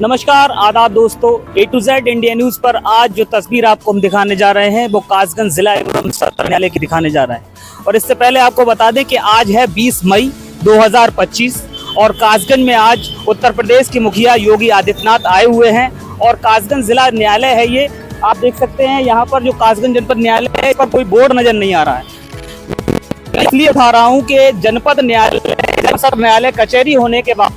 नमस्कार, आदाब दोस्तों। A to Z India news पर आज जो तस्वीर आपको हम दिखाने जा रहे हैं वो कासगंज जिला एवं सत्र न्यायालय की दिखाने जा रहे हैं। और इससे पहले आपको बता दें कि आज है 20 मई 2025 और कासगंज में आज उत्तर प्रदेश के मुखिया योगी आदित्यनाथ आए हुए हैं। और कासगंज जिला न्यायालय है ये, आप देख सकते हैं यहाँ पर जो कासगंज जनपद न्यायालय है, इस पर कोई बोर्ड नजर नहीं आ रहा है। इसलिए बता रहा हूँ कि जनपद न्यायालय सत्र न्यायालय कचहरी होने के बाद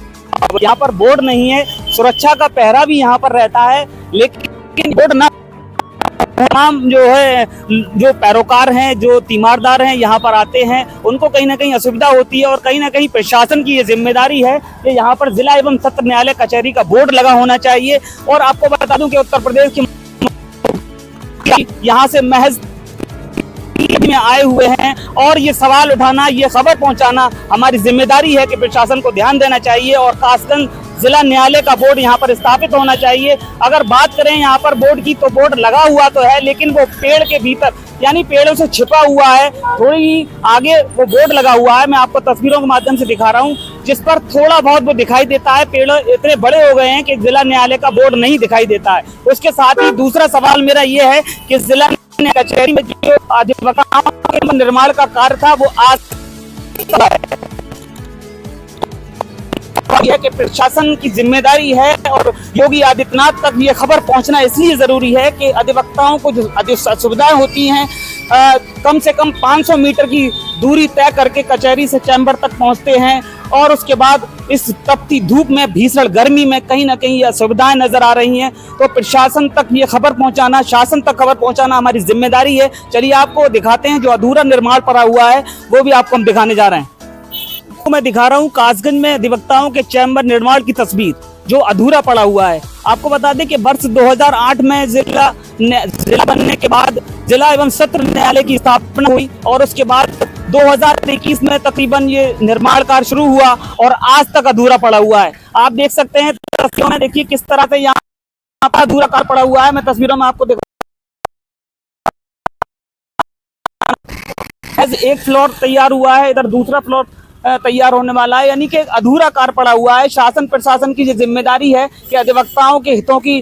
यहाँ पर बोर्ड नहीं है। सुरक्षा का पहरा भी यहाँ पर रहता है, लेकिन बोर्ड ना तमाम जो है जो पैरोकार हैं, जो तीमारदार हैं, यहाँ पर आते हैं, उनको कहीं ना कहीं असुविधा होती है। और कहीं ना कहीं प्रशासन की ये जिम्मेदारी है कि यहाँ पर जिला एवं सत्र न्यायालय कचहरी का बोर्ड लगा होना चाहिए। और आपको बता दूं कि उत्तर प्रदेश की यहाँ से महज में आए हुए हैं और ये सवाल उठाना, ये खबर पहुंचाना हमारी जिम्मेदारी है कि प्रशासन को ध्यान देना चाहिए और खासकर जिला न्यायालय का बोर्ड यहाँ पर स्थापित होना चाहिए। अगर बात करें यहाँ पर बोर्ड की, तो बोर्ड लगा हुआ तो है, लेकिन वो पेड़ के भीतर यानी पेड़ों से छिपा हुआ है। थोड़ी ही आगे वो बोर्ड लगा हुआ है, मैं आपको तस्वीरों के माध्यम से दिखा रहा हूँ, जिस पर थोड़ा बहुत वो दिखाई देता है। पेड़ इतने बड़े हो गए हैं कि जिला न्यायालय का बोर्ड नहीं दिखाई देता है। उसके साथ ही दूसरा सवाल मेरा ये है कि जिला कचहरी में जो अधिवक्ताओं के निर्माण का कार्य था वो आज यह कि प्रशासन की जिम्मेदारी है और योगी आदित्यनाथ तक ये खबर पहुंचना इसलिए जरूरी है कि अधिवक्ताओं को जो असुविधाएं होती हैं, कम से कम 500 मीटर की दूरी तय करके कचहरी से चैम्बर तक पहुंचते हैं और उसके बाद इस तपती धूप में, भीषण गर्मी में कहीं ना कहीं ये असुविधाएं नजर आ रही हैं। तो प्रशासन तक ये खबर पहुंचाना, शासन तक खबर पहुंचाना हमारी जिम्मेदारी है। चलिए आपको दिखाते हैं जो अधूरा निर्माण पड़ा हुआ है, वो भी आपको हम दिखाने जा रहे हैं। तो मैं दिखा रहा हूँ कासगंज में अधिवक्ताओं के चैम्बर निर्माण की तस्वीर जो अधूरा पड़ा हुआ है। आपको बता दें कि वर्ष 2008 में जिला बनने के बाद जिला एवं सत्र न्यायालय की स्थापना हुई और उसके बाद 2021 में तकरीबन ये निर्माण कार्य शुरू हुआ और आज तक अधूरा पड़ा हुआ है। आप देख सकते हैं तस्वीरों में, देखिए किस तरह से यहाँ पर अधूरा कार्य पड़ा हुआ है। मैं तस्वीरों में आपको दिखा, एक फ्लोर तैयार हुआ है, इधर दूसरा फ्लोर तैयार होने वाला है, यानी कि अधूरा कार्य पड़ा हुआ है। शासन प्रशासन की ये जिम्मेदारी है कि अधिवक्ताओं के हितों की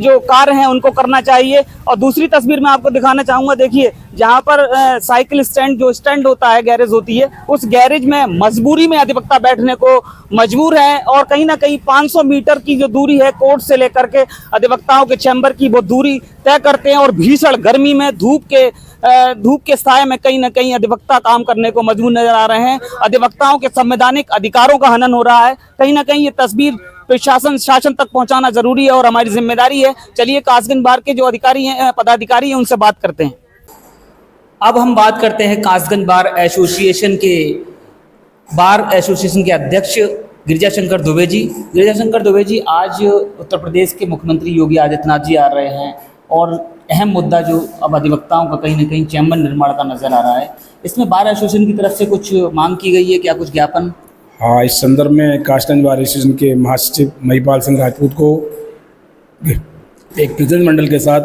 जो कार्य हैं उनको करना चाहिए। और दूसरी तस्वीर मैं आपको दिखाना चाहूंगा, देखिए जहां पर साइकिल स्टैंड, जो स्टैंड होता है, गैरेज होती है, उस गैरेज में मजबूरी में अधिवक्ता बैठने को मजबूर है। और कहीं ना कहीं 500 मीटर की जो दूरी है कोर्ट से लेकर के अधिवक्ताओं के चैम्बर की, वो दूरी तय करते हैं और भीषण गर्मी में धूप के साये में कहीं ना कहीं अधिवक्ता काम करने को मजबूर नजर आ रहे हैं। अधिवक्ताओं के संवैधानिक अधिकारों का हनन हो रहा है। कहीं ना कहीं ये तस्वीर प्रशासन शासन तक पहुंचाना जरूरी है और हमारी जिम्मेदारी है। चलिए कासगंज बार के जो अधिकारी हैं, पदाधिकारी हैं, उनसे बात करते हैं। अब हम बात करते हैं कासगंज बार एसोसिएशन के अध्यक्ष गिरिजाशंकर दुबे जी। गिरिजाशंकर दुबे जी, आज उत्तर प्रदेश के मुख्यमंत्री योगी आदित्यनाथ जी आ रहे हैं और अहम मुद्दा जो अब अधिवक्ताओं का कहीं ना कहीं चैम्बर निर्माण का नजर आ रहा है, इसमें बार एसोसिएशन की तरफ से कुछ मांग की गई है क्या, कुछ ज्ञापन? हाँ, इस संदर्भ में कासगंज बार एसोसिएशन के महासचिव महिपाल सिंह राजपूत को एक प्रतिनिधिमंडल के साथ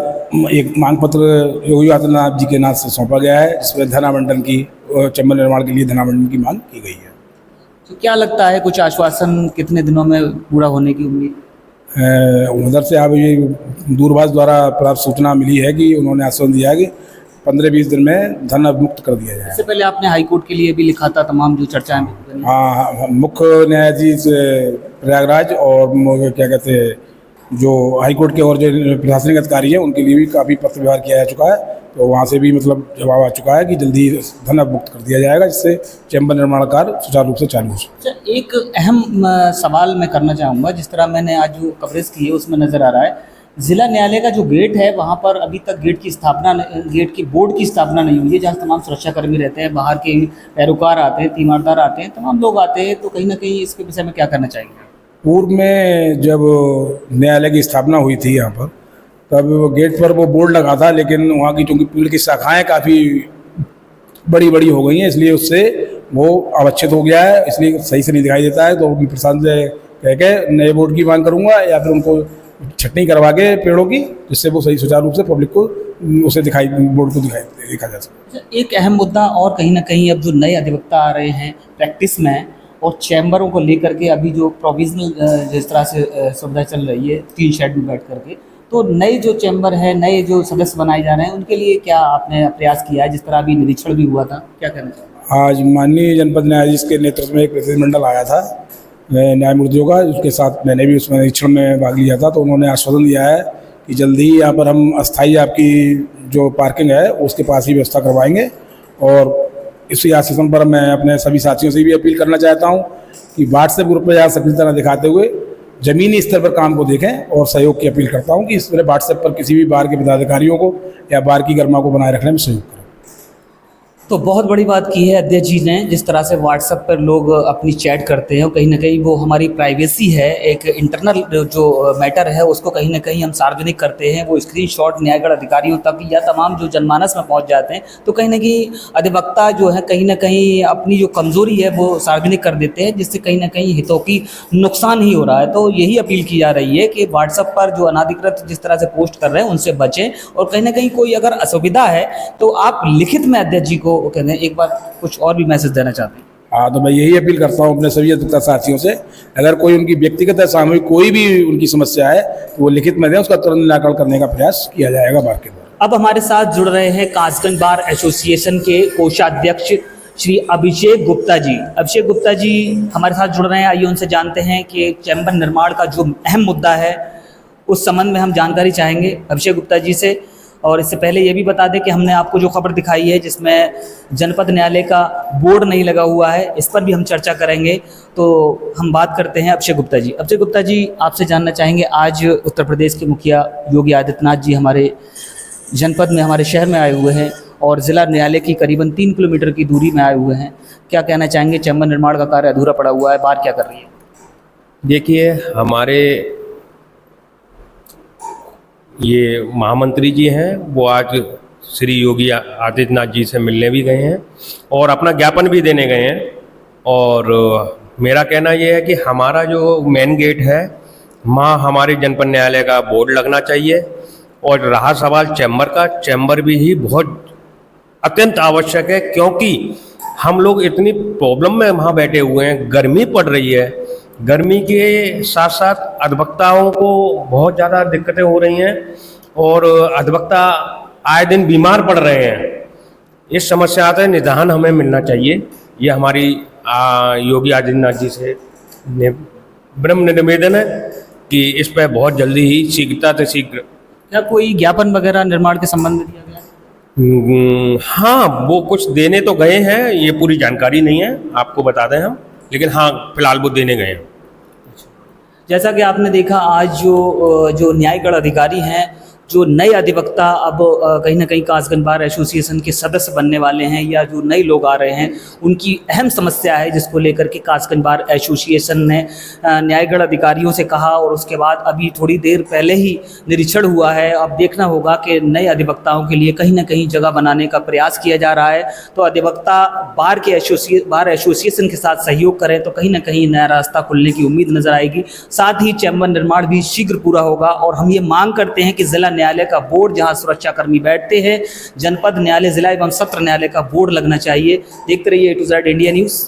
एक मांग पत्र योगी आदित्यनाथ जी के नाम से सौंपा गया है, जिसमें धनावंटन की, चैम्बर निर्माण के लिए धनावंटन की मांग की गई है। तो क्या लगता है, कुछ आश्वासन कितने दिनों में पूरा होने की उम्मीद? उधर से अब ये दूरभाष द्वारा प्राप्त सूचना मिली है कि उन्होंने आश्वासन दिया है कि 15-20 दिन में धन मुक्त कर दिया जाए। इससे पहले आपने हाईकोर्ट के लिए भी लिखा था, तमाम जो चर्चाएं। हाँ, मुख्य न्यायाधीश प्रयागराज और क्या कहते हैं जो हाईकोर्ट के और जो प्रशासनिक अधिकारी हैं उनके लिए भी काफ़ी पत्र व्यवहार किया जा चुका है। तो वहाँ से भी मतलब जवाब आ चुका है कि जल्दी धन मुक्त कर दिया जाएगा, जिससे चैम्बर निर्माण कार्य सुचारू रूप से चालू हो सके। एक अहम सवाल मैं करना चाहूँगा, जिस तरह मैंने आज जो कवरेज की है उसमें नज़र आ रहा है, जिला न्यायालय का जो गेट है वहाँ पर अभी तक गेट की बोर्ड की स्थापना नहीं हुई है, जहाँ तमाम सुरक्षाकर्मी रहते हैं, बाहर के पैरोकार आते हैं, तीमारदार आते हैं, तमाम लोग आते हैं। तो कहीं ना कहीं इसके विषय में क्या करना चाहिए? पूर्व में जब न्यायालय की स्थापना हुई थी यहाँ पर, तब गेट पर वो बोर्ड लगा था, लेकिन वहाँ की चूँकि पेड़ की शाखाएँ काफ़ी बड़ी बड़ी हो गई हैं, इसलिए उससे वो अवच्छेद हो गया है, इसलिए सही से नहीं दिखाई देता है। तो प्रशासन से कह के नए बोर्ड की मांग करूँगा या फिर उनको छटनी करवा के पेड़ों की, जिससे वो सही सुचारू रूप से पब्लिक को उसे बोर्ड को देखा जा सके। एक अहम मुद्दा और कहीं ना कहीं अब जो नए अधिवक्ता आ रहे हैं प्रैक्टिस में, और चैम्बरों को लेकर के अभी जो प्रोविजनल जिस तरह से सुविधा चल रही है 3 शेड में बैठ करके, तो नए जो चैम्बर है, नए जो सदस्य बनाए जा रहे हैं, उनके लिए क्या आपने प्रयास किया है? जिस तरह अभी निरीक्षण भी हुआ था, क्या कहना चाहिए? आज माननीय जनपद न्यायाधीश के नेतृत्व में एक प्रतिनिधिमंडल आया था न्यायमूर्तियों का, उसके साथ मैंने भी उसमें निरीक्षण में भाग लिया था। तो उन्होंने आश्वासन दिया है कि जल्दी ही यहाँ पर हम अस्थायी आपकी जो पार्किंग है उसके पास ही व्यवस्था करवाएंगे। और इसी आश्वासन पर मैं अपने सभी साथियों से भी अपील करना चाहता हूँ कि व्हाट्सएप ग्रुप पर ज़्यादा सक्रियता दिखाते हुए ज़मीनी स्तर पर काम को देखें, और सहयोग की अपील करता हूँ कि इस तरह व्हाट्सएप पर किसी भी बार के पदाधिकारियों को या बार की गरिमा को बनाए रखने में सहयोग करें। तो बहुत बड़ी बात की है अध्यक्ष जी ने, जिस तरह से व्हाट्सएप पर लोग अपनी चैट करते हैं, कहीं ना कहीं वो हमारी प्राइवेसी है, एक इंटरनल जो मैटर है उसको कहीं ना कहीं हम सार्वजनिक करते हैं। वो स्क्रीनशॉट न्यायगढ़ अधिकारियों तक या तमाम जो जनमानस में पहुंच जाते हैं, तो कहीं ना कहीं अधिवक्ता जो है कहीं ना कहीं अपनी जो कमज़ोरी है वो सार्वजनिक कर देते हैं, जिससे कहीं ना कहीं हितों की नुकसान ही हो रहा है। तो यही अपील की जा रही है कि व्हाट्सएप पर जो अनाधिकृत जिस तरह से पोस्ट कर रहे हैं उनसे बचें, और कहीं ना कहीं कोई अगर असुविधा है तो आप लिखित में अध्यक्ष जी को कहते हैं एक बार कुछ और भी मैसेज देना चाहते हैं। हाँ, तो मैं यही अपील करता हूँ अपने सभी अधिवक्ता साथियों से, अगर कोई उनकी व्यक्तिगत या सामूहिक कोई भी उनकी समस्या है तो वो लिखित में दें, उसका तुरंत निराकरण करने का प्रयास किया जाएगा बार के द्वारा। अब हमारे साथ जुड़ रहे हैं कासगंज बार एसोसिएशन के कोषाध्यक्ष श्री अभिषेक गुप्ता जी। अभिषेक गुप्ता जी हमारे साथ जुड़ रहे हैं, आइए उनसे जानते हैं कि चैम्बर निर्माण का जो अहम मुद्दा है उस संबंध में हम जानकारी चाहेंगे अभिषेक गुप्ता जी से। और इससे पहले ये भी बता दें कि हमने आपको जो खबर दिखाई है जिसमें जनपद न्यायालय का बोर्ड नहीं लगा हुआ है, इस पर भी हम चर्चा करेंगे। तो हम बात करते हैं अभिषेक गुप्ता जी। अभिषेक गुप्ता जी, आपसे जानना चाहेंगे, आज उत्तर प्रदेश के मुखिया योगी आदित्यनाथ जी हमारे जनपद में, हमारे शहर में आए हुए हैं और ज़िला न्यायालय की करीबन 3 किलोमीटर की दूरी में आए हुए हैं। क्या कहना चाहेंगे? चैम्बर निर्माण का कार्य अधूरा पड़ा हुआ है, बार क्या कर रही है? देखिए, हमारे ये महामंत्री जी हैं, वो आज श्री योगी आदित्यनाथ जी से मिलने भी गए हैं और अपना ज्ञापन भी देने गए हैं। और मेरा कहना ये है कि हमारा जो मेन गेट है वहाँ हमारे जनपद न्यायालय का बोर्ड लगना चाहिए। और रहा सवाल चैम्बर का, चैम्बर भी ही बहुत अत्यंत आवश्यक है, क्योंकि हम लोग इतनी प्रॉब्लम में वहाँ बैठे हुए हैं, गर्मी पड़ रही है, गर्मी के साथ साथ अधिवक्ताओं को बहुत ज़्यादा दिक्कतें हो रही हैं और अधिवक्ता आए दिन बीमार पड़ रहे हैं। इस समस्या का निदान हमें मिलना चाहिए। ये हमारी योगी आदित्यनाथ जी से विनम्र निवेदन है कि इस पर बहुत जल्दी ही शीघ्रता से शीघ्र। क्या कोई ज्ञापन वगैरह निर्माण के संबंध में दिया गया है? हाँ, वो कुछ देने तो गए हैं, ये पूरी जानकारी नहीं है, आपको बता दें हम, लेकिन हाँ फिलहाल वो देने गए हैं। जैसा कि आपने देखा, आज जो न्यायगढ़ अधिकारी हैं, जो नए अधिवक्ता अब कहीं ना कहीं कासगंज बार एसोसिएशन के सदस्य बनने वाले हैं या जो नए लोग आ रहे हैं, उनकी अहम समस्या है जिसको लेकर के कासगंज बार एसोसिएशन ने न्यायगढ़ अधिकारियों से कहा और उसके बाद अभी थोड़ी देर पहले ही निरीक्षण हुआ है। अब देखना होगा कि नए अधिवक्ताओं के लिए कहीं ना कहीं जगह बनाने का प्रयास किया जा रहा है। तो अधिवक्ता बार एसोसिएशन के साथ सहयोग करें तो कहीं ना कहीं नया रास्ता खुलने की उम्मीद नजर आएगी। साथ ही चैम्बर निर्माण भी शीघ्र पूरा होगा और हम ये मांग करते हैं कि जिला न्यायालय का बोर्ड जहां सुरक्षाकर्मी बैठते हैं, जनपद न्यायालय, जिला एवं सत्र न्यायालय का बोर्ड लगना चाहिए। देखते रहिए A to Z India news.